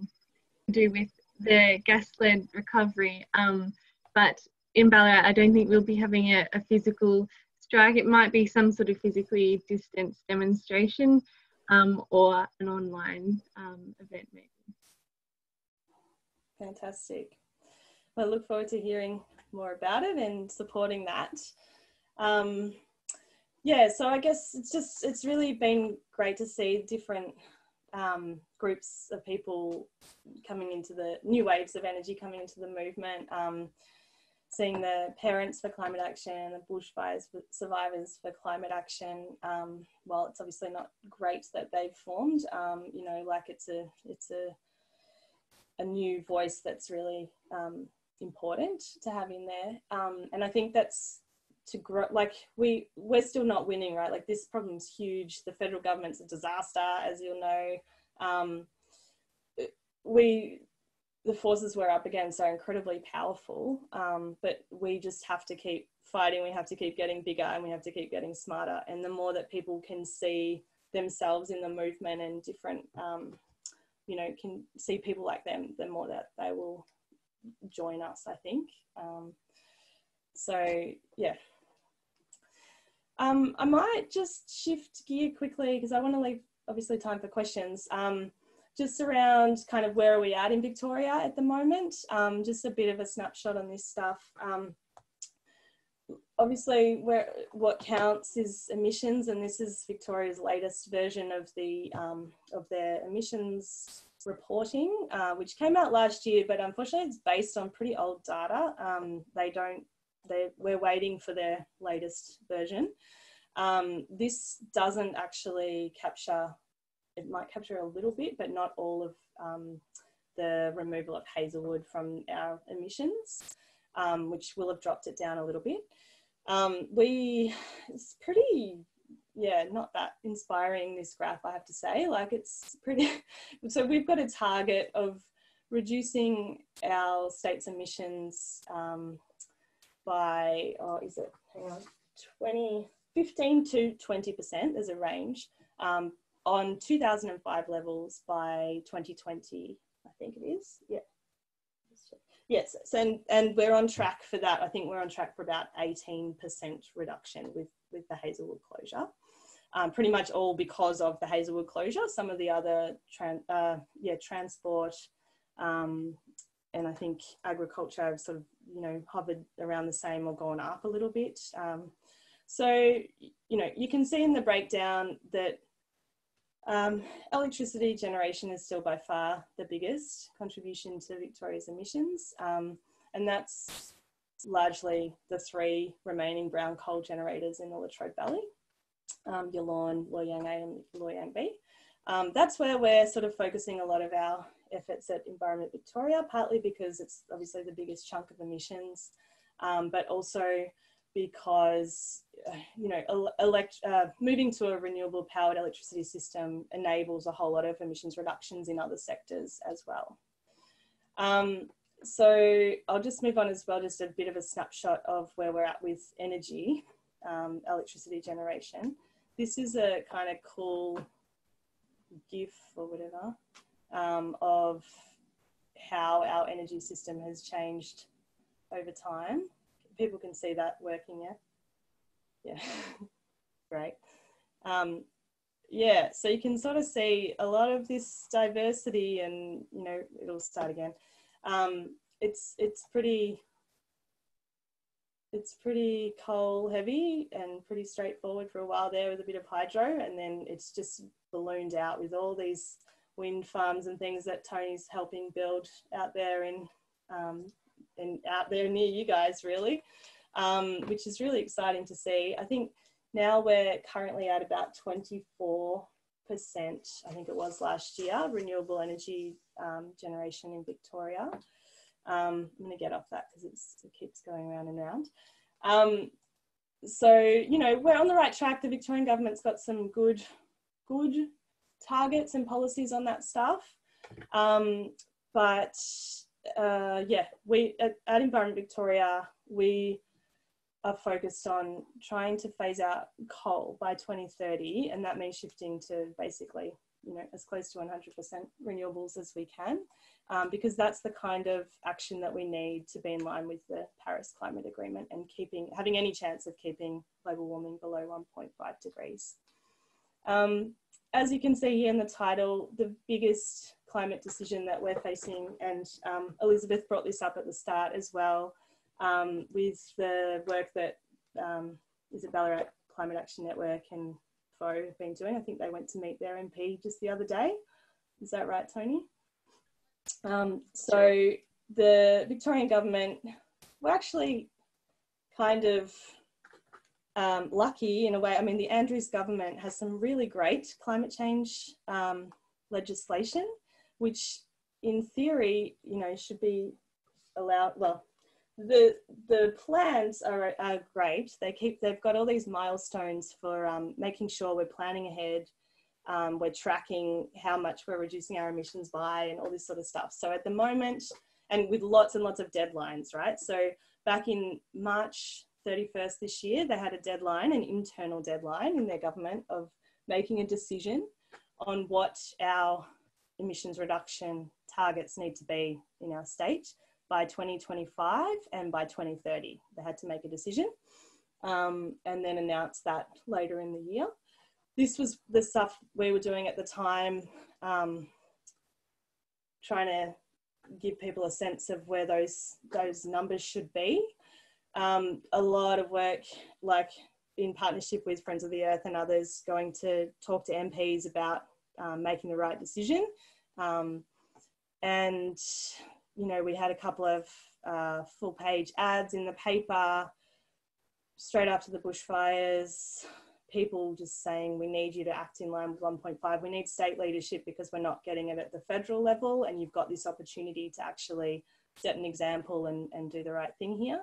do with the gas-led recovery. But in Ballarat, I don't think we'll be having a physical strike. It might be some sort of physically distanced demonstration or an online event maybe. Fantastic. Well, I look forward to hearing more about it and supporting that. Yeah, so I guess it's really been great to see different groups of people coming into the new waves of energy coming into the movement, seeing the Parents for Climate Action, the bushfires survivors for climate action. While it's obviously not great that they've formed, you know, like it's a new voice that's really important to have in there. And I think that's to grow, like we're still not winning, right? Like this problem's huge. The federal government's a disaster, as you'll know. The forces we're up against are incredibly powerful, but we just have to keep fighting. We have to keep getting bigger and we have to keep getting smarter. And the more that people can see themselves in the movement and different, you know, can see people like them, the more that they will join us, I think. So yeah. I might just shift gear quickly because I want to leave obviously time for questions. Just around kind of where are we at in Victoria at the moment, just a bit of a snapshot on this stuff. Obviously what counts is emissions, and this is Victoria's latest version of their emissions reporting, which came out last year, but unfortunately it's based on pretty old data. We're waiting for their latest version. This doesn't actually capture, it might capture a little bit, but not all of the removal of hazelwood from our emissions, which will have dropped it down a little bit. It's pretty, yeah, not that inspiring, this graph, I have to say. Like it's pretty, so we've got a target of reducing our state's emissions by, is it, hang on, 15 to 20%, there's a range, on 2005 levels by 2020, I think it is, yeah. Yes, so, and we're on track for that. I think we're on track for about 18% reduction with the Hazelwood closure. Pretty much all because of the Hazelwood closure. Some of the other transport and I think agriculture have sort of, you know, hovered around the same or gone up a little bit. So, you know, you can see in the breakdown that electricity generation is still by far the biggest contribution to Victoria's emissions, and that's largely the 3 remaining brown coal generators in the Latrobe Valley, Yallourn, Loy Yang A and Loy Yang B. That's where we're sort of focusing a lot of our efforts at Environment Victoria, partly because it's obviously the biggest chunk of emissions, but also because, you know, moving to a renewable powered electricity system enables a whole lot of emissions reductions in other sectors as well. So I'll just move on as well, just a bit of a snapshot of where we're at with energy, electricity generation. This is a kind of cool GIF or whatever of how our energy system has changed over time. People can see that working, yeah? Yeah, great. Yeah, so you can sort of see a lot of this diversity and, you know, it'll start again. It's pretty coal heavy and pretty straightforward for a while there with a bit of hydro, and then it's just ballooned out with all these wind farms and things that Tony's helping build out there in out there near you guys, really, which is really exciting to see. I think now we're currently at about 24%, I think it was last year, renewable energy generation in Victoria. I'm going to get off that because it keeps going round and round. So, you know, we're on the right track. The Victorian government's got some good targets and policies on that stuff. But yeah, we at Environment Victoria, we are focused on trying to phase out coal by 2030, and that means shifting to basically, you know, as close to 100% renewables as we can, because that's the kind of action that we need to be in line with the Paris Climate Agreement and having any chance of keeping global warming below 1.5 degrees. As you can see here in the title, the biggest climate decision that we're facing, and Elizabeth brought this up at the start as well, with the work that is it Ballarat Climate Action Network and FO have been doing. I think they went to meet their MP just the other day. Is that right, Tony? So the Victorian government, we're actually kind of lucky in a way. I mean, the Andrews government has some really great climate change legislation, which in theory, you know, should be allowed. Well, the plans are great. They've got all these milestones for making sure we're planning ahead. We're tracking how much we're reducing our emissions by and all this sort of stuff. So at the moment, and with lots and lots of deadlines, right? So back in March 31st this year, they had a deadline, an internal deadline in their government of making a decision on what our emissions reduction targets need to be in our state by 2025 and by 2030. They had to make a decision and then announce that later in the year. This was the stuff we were doing at the time, trying to give people a sense of where those numbers should be. A lot of work, like in partnership with Friends of the Earth and others, going to talk to MPs about making the right decision. And, you know, we had a couple of full page ads in the paper straight after the bushfires, people just saying, we need you to act in line with 1.5. We need state leadership because we're not getting it at the federal level, and you've got this opportunity to actually set an example and do the right thing here.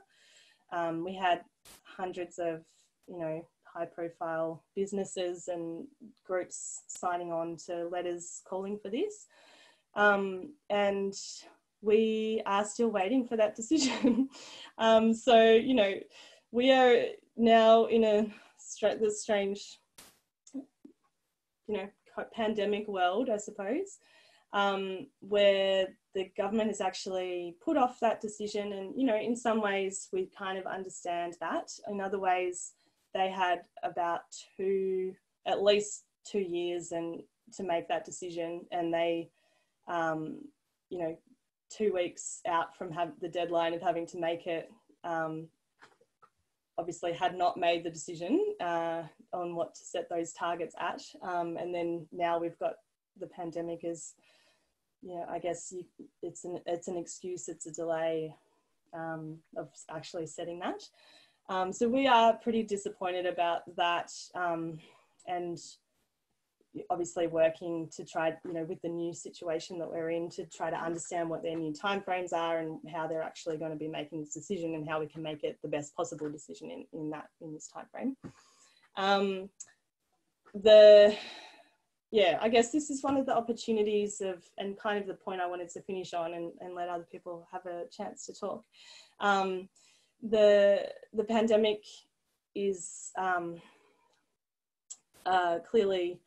We had hundreds of, you know, high profile businesses and groups signing on to letters calling for this. And we are still waiting for that decision. So, you know, we are now in this strange, you know, pandemic world, I suppose, where the government has actually put off that decision. And, you know, in some ways we kind of understand that. In other ways, they had about at least 2 years to make that decision. And they, you know, 2 weeks out from the deadline of having to make it, obviously had not made the decision on what to set those targets at. And then now we've got the pandemic as, I guess it's an excuse, it's a delay of actually setting that. So we are pretty disappointed about that, and obviously working to try, with the new situation that we're in, to try to understand what their new timeframes are and how they're actually going to be making this decision and how we can make it the best possible decision in this timeframe. I guess this is one of the opportunities of, and kind of the point I wanted to finish on and let other people have a chance to talk. The pandemic is clearly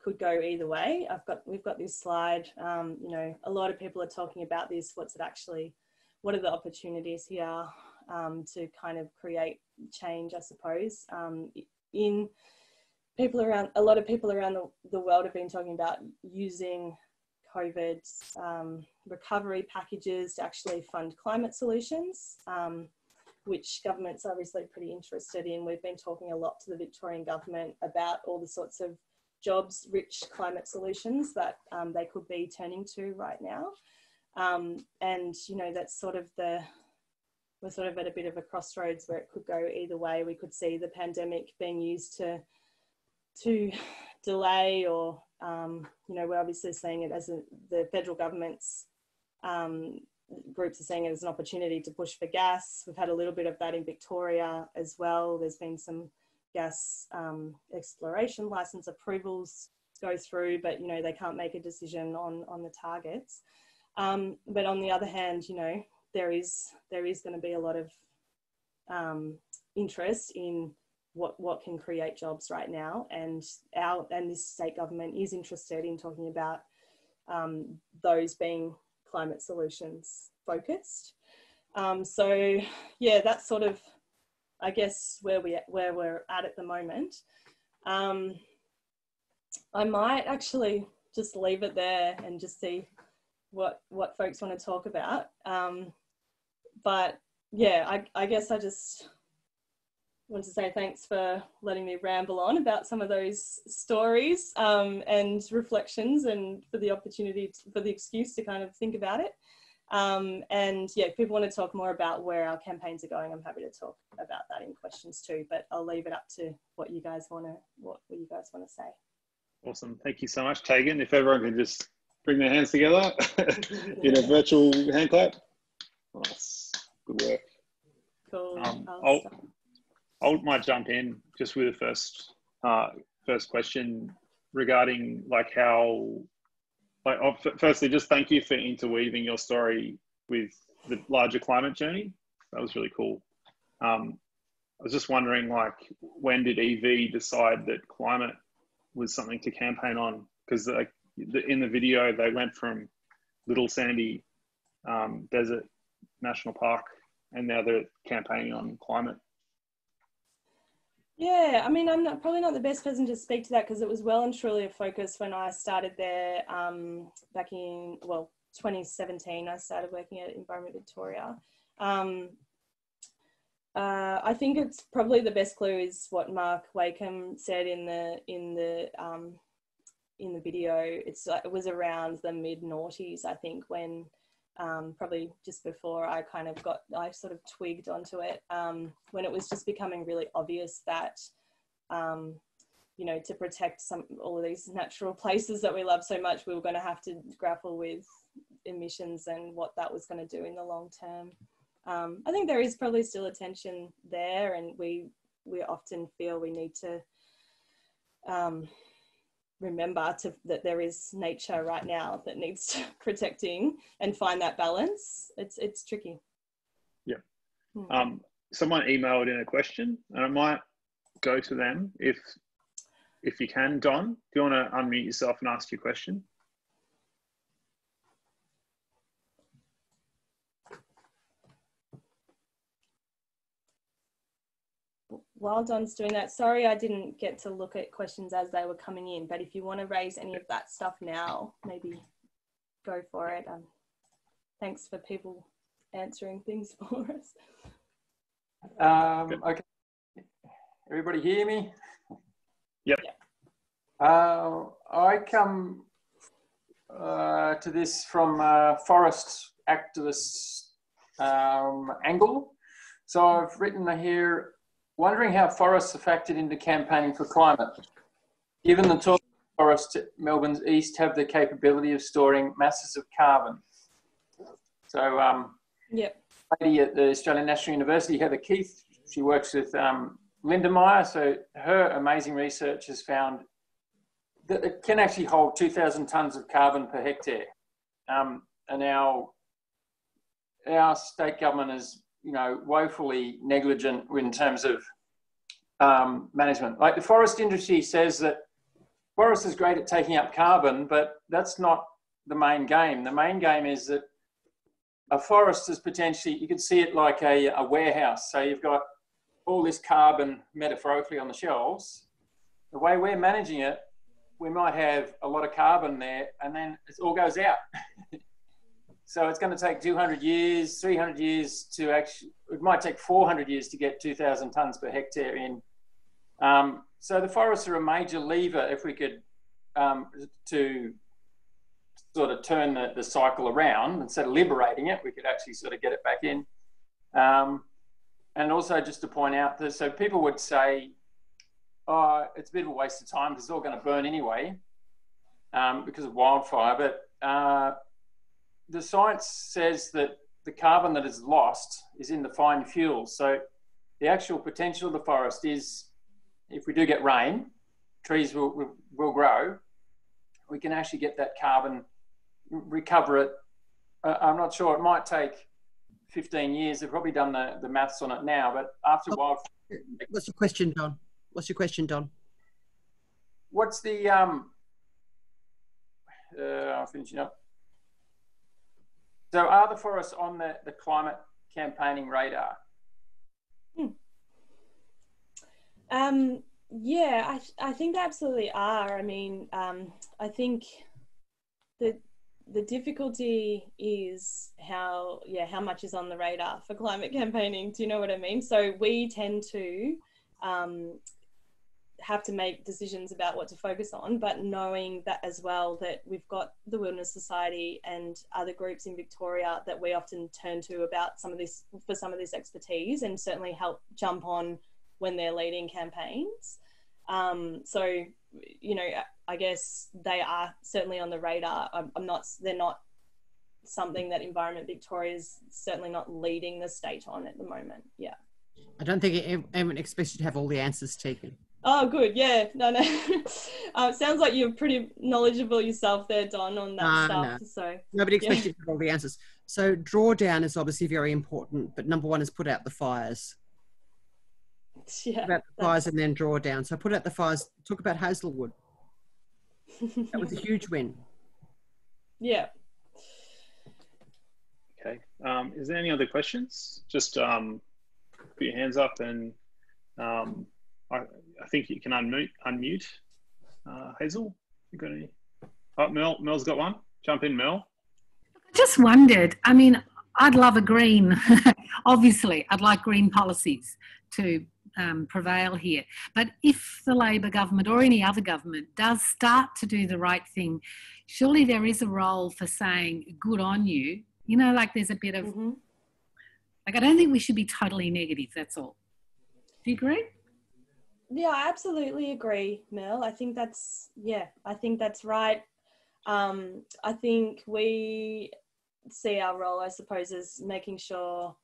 could go either way. We've got this slide. A lot of people are talking about this. What are the opportunities here to kind of create change, I suppose. A lot of people around the world have been talking about using COVID recovery packages to actually fund climate solutions, which government's obviously pretty interested in. We've been talking a lot to the Victorian government about all the sorts of jobs-rich climate solutions that they could be turning to right now. That's sort of we're sort of at a bit of a crossroads where it could go either way. We could see the pandemic being used to delay, or we're obviously seeing it as the federal government's groups are seeing it as an opportunity to push for gas. We've had a little bit of that in Victoria as well. There's been some gas exploration license approvals go through, but they can't make a decision on the targets. But on the other hand, there is going to be a lot of interest in what can create jobs right now, and this state government is interested in talking about those being climate solutions focused. So yeah, that's sort of, I guess, where we're at the moment. I might actually just leave it there and just see what folks want to talk about. But yeah, I guess I just want to say thanks for letting me ramble on about some of those stories and reflections, and for the opportunity, for the excuse to kind of think about it. And yeah, if people want to talk more about where our campaigns are going, I'm happy to talk about that in questions too, but I'll leave it up to what you guys want to say. Awesome. Thank you so much, Taegen. If everyone can just bring their hands together in a virtual hand clap. Nice. Good work. Cool. I might jump in just with the first question regarding firstly, just thank you for interweaving your story with the larger climate journey. That was really cool. I was just wondering, when did EV decide that climate was something to campaign on? Because in the video, they went from Little Sandy Desert National Park, and now they're campaigning on climate. Yeah, I mean, I'm probably not the best person to speak to that, because it was well and truly a focus when I started there back in, 2017. I started working at Environment Victoria. I think it's probably the best clue is what Mark Wakeham said in the video. It was around the mid-noughties, I think, when probably just before I sort of twigged onto it, when it was just becoming really obvious that, to protect all of these natural places that we love so much, we were going to have to grapple with emissions and what that was going to do in the long term. I think there is probably still a tension there, and we often feel we need to remember that there is nature right now that needs protecting, and find that balance. It's tricky. Yeah. Someone emailed in a question, and I might go to them if you can. Don, do you want to unmute yourself and ask your question? While Don's doing that, sorry I didn't get to look at questions as they were coming in, but if you want to raise any of that stuff now, maybe go for it. Thanks for people answering things for us. Okay. Everybody hear me? Yep. I come to this from a forest activist angle. So I've written here, wondering how forests are factored into campaigning for climate. Given the tall forests at Melbourne's east have the capability of storing masses of carbon. So lady at the Australian National University, Heather Keith, she works with Linda Meyer. So her amazing research has found that it can actually hold 2,000 tonnes of carbon per hectare. And our state government is, woefully negligent in terms of management. Like the forest industry says that forest is great at taking up carbon, but that's not the main game. The main game is that a forest is potentially, you could see it like a warehouse. So you've got all this carbon metaphorically on the shelves. The way we're managing it, we might have a lot of carbon there and then it all goes out. So it's going to take 200 years, 300 years to actually, it might take 400 years to get 2,000 tonnes per hectare in. So the forests are a major lever if we could, to sort of turn the cycle around. Instead of liberating it, we could actually sort of get it back in. And also just to point out that, so people would say, oh, it's a bit of a waste of time because it's all going to burn anyway because of wildfire. But the science says that the carbon that is lost is in the fine fuels. So the actual potential of the forest is, if we do get rain, trees will grow. We can actually get that carbon, recover it. I'm not sure, it might take 15 years. They've probably done the maths on it now, but after a while. What's your question, Don? What's your question, Don? What's the, I'm finishing up. So are the forests on the climate campaigning radar? Yeah, I think they absolutely are. I mean, I think the difficulty is how much is on the radar for climate campaigning. Do you know what I mean? So we tend to have to make decisions about what to focus on, but knowing that as well, that we've got the Wilderness Society and other groups in Victoria that we often turn to about some of this expertise, and certainly help jump on when they're leading campaigns. So, I guess they are certainly on the radar. They're not something that Environment Victoria is certainly not leading the state on at the moment. Yeah. I don't think anyone expects you to have all the answers taken. Oh, good. Yeah. No. It sounds like you're pretty knowledgeable yourself there, Don, on that stuff. No. So nobody expects you to have all the answers. So drawdown is obviously very important, but number one is put out the fires. Yeah. Put out the fires and then draw down. So put out the fires. Talk about Hazelwood. That was a huge win. Yeah. Okay. Is there any other questions? Just put your hands up, and I think you can unmute. Hazel, you got any? Oh, Mel's got one. Jump in, Mel. Just wondered. I mean, I'd love a green. Obviously, I'd like green policies to prevail here. But if the Labor government or any other government does start to do the right thing, surely there is a role for saying, good on you. Like there's a bit of, like, I don't think we should be totally negative, that's all. Do you agree? Yeah, I absolutely agree, Mel. I think that's right. I think we see our role, I suppose, as making sure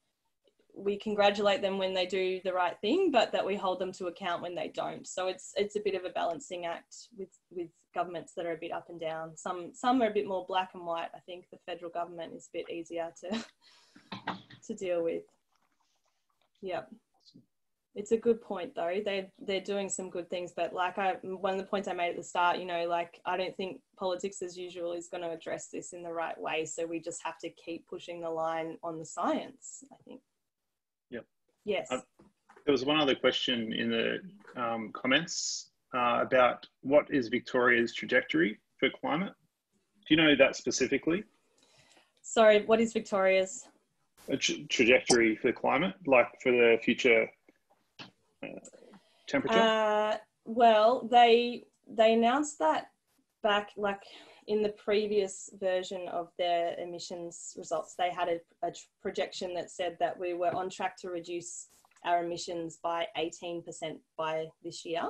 we congratulate them when they do the right thing, but that we hold them to account when they don't. So it's a bit of a balancing act with governments that are a bit up and down. Some are a bit more black and white. I think the federal government is a bit easier to deal with. Yeah. It's a good point though. They're doing some good things, but like one of the points I made at the start, I don't think politics as usual is going to address this in the right way. So we just have to keep pushing the line on the science, I think. Yep. Yes. There was one other question in the comments about what is Victoria's trajectory for climate? Do you know that specifically? Sorry, what is Victoria's? A trajectory for climate, like for the future temperature? Well, they announced that back in the previous version of their emissions results. They had a projection that said that we were on track to reduce our emissions by 18% by this year.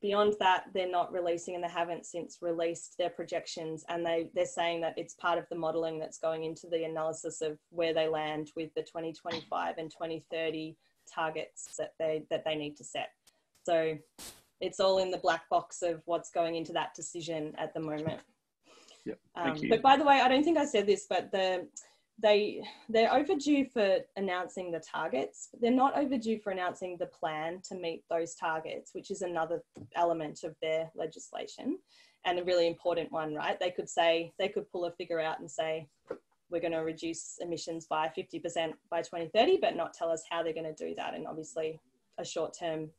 Beyond that, they're not releasing, and they haven't since released their projections, and they're saying that it's part of the modelling that's going into the analysis of where they land with the 2025 and 2030 targets that they need to set. So it's all in the black box of what's going into that decision at the moment. Yep. Thank you. But by the way, I don't think I said this, but they're overdue for announcing the targets, but they're not overdue for announcing the plan to meet those targets, which is another element of their legislation, and a really important one, right? They could pull a figure out and say, we're going to reduce emissions by 50% by 2030, but not tell us how they're going to do that. And obviously a short-term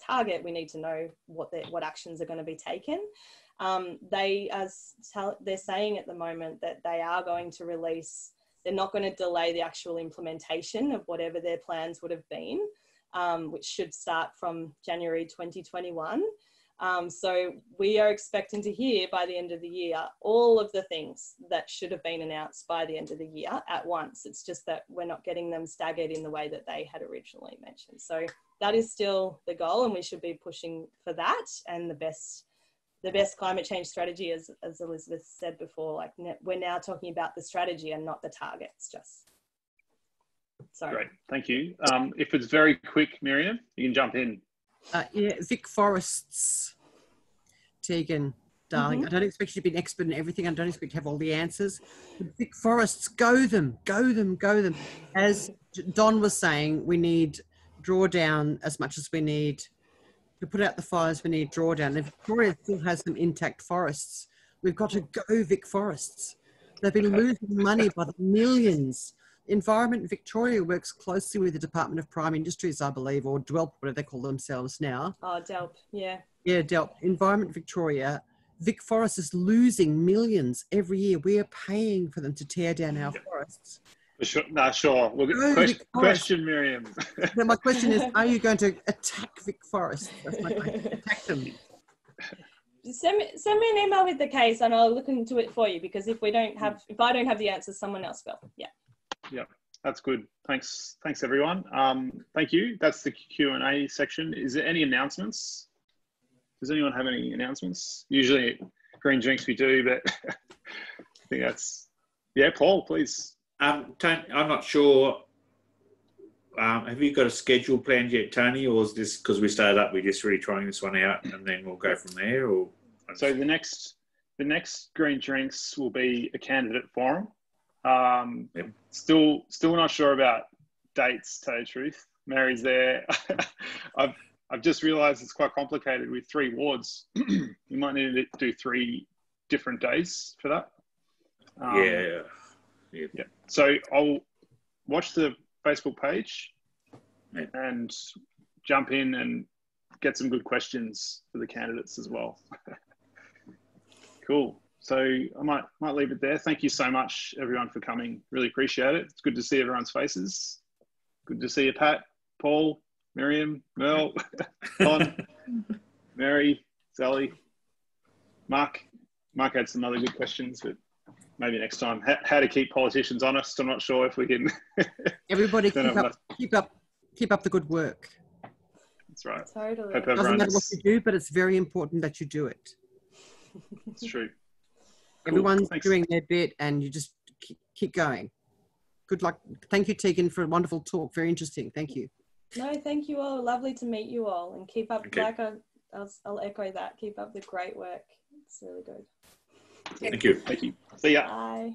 target, we need to know what actions are going to be taken. They're saying at the moment that they are going to release, they're not going to delay the actual implementation of whatever their plans would have been, which should start from January 2021. So we are expecting to hear by the end of the year all of the things that should have been announced by the end of the year at once. It's just that we're not getting them staggered in the way that they had originally mentioned. So that is still the goal, and we should be pushing for that. And the best climate change strategy, as Elizabeth said before, like we're now talking about the strategy and not the targets. Just sorry. Great, thank you. If it's very quick, Miriam, you can jump in. Yeah, Vic Forests, Taegen, darling. I don't expect you to be an expert in everything. I don't expect you to have all the answers. But Vic Forests, go them. As Don was saying, we need drawdown as much as we need to put out the fires. We need drawdown. And Victoria still has some intact forests. We've got to go Vic Forests. They've been losing money by the millions. Environment Victoria works closely with the Department of Prime Industries, I believe, or DWELP, whatever they call themselves now. Oh, DELP, yeah. Yeah, DELP. Environment Victoria. Vic Forest is losing millions every year. We are paying for them to tear down our forests. Sure. No, sure. We'll question Miriam. So my question is, are you going to attack Vic Forest? That's my question. Attack them. Send me an email with the case and I'll look into it for you, because if I don't have the answers, someone else will. Yeah. Yeah, that's good. Thanks everyone. Thank you. That's the Q&A section. Is there any announcements? Does anyone have any announcements? Usually green drinks we do, but I think that's, yeah, Paul, please. Tony, I'm not sure. Have you got a schedule planned yet, Tony, or is this because we started up, we're just really trying this one out and then we'll go from there? Or so the next green drinks will be a candidate forum. Yep. Still not sure about dates, to tell you the truth. Mary's there. I've just realised it's quite complicated with 3 wards. You might need to do 3 different days for that. Yeah. So I'll watch the Facebook page and jump in and get some good questions for the candidates as well. Cool. So I might leave it there. Thank you so much, everyone, for coming. Really appreciate it. It's good to see everyone's faces. Good to see you, Pat, Paul, Miriam, Mel, Don, Mary, Sally, Mark. Mark had some other good questions, but maybe next time. How to keep politicians honest? I'm not sure if we can. Everybody keep up the good work. That's right. Totally. It doesn't matter what you do, but it's very important that you do it. It's true. Cool. Everyone's doing their bit, and you just keep going. Good luck. Thank you, Taegen, for a wonderful talk. Very interesting. Thank you. No, thank you all. Lovely to meet you all, and keep up. Okay. I'll echo that. Keep up the great work. It's really good. Thank you. See ya. Bye.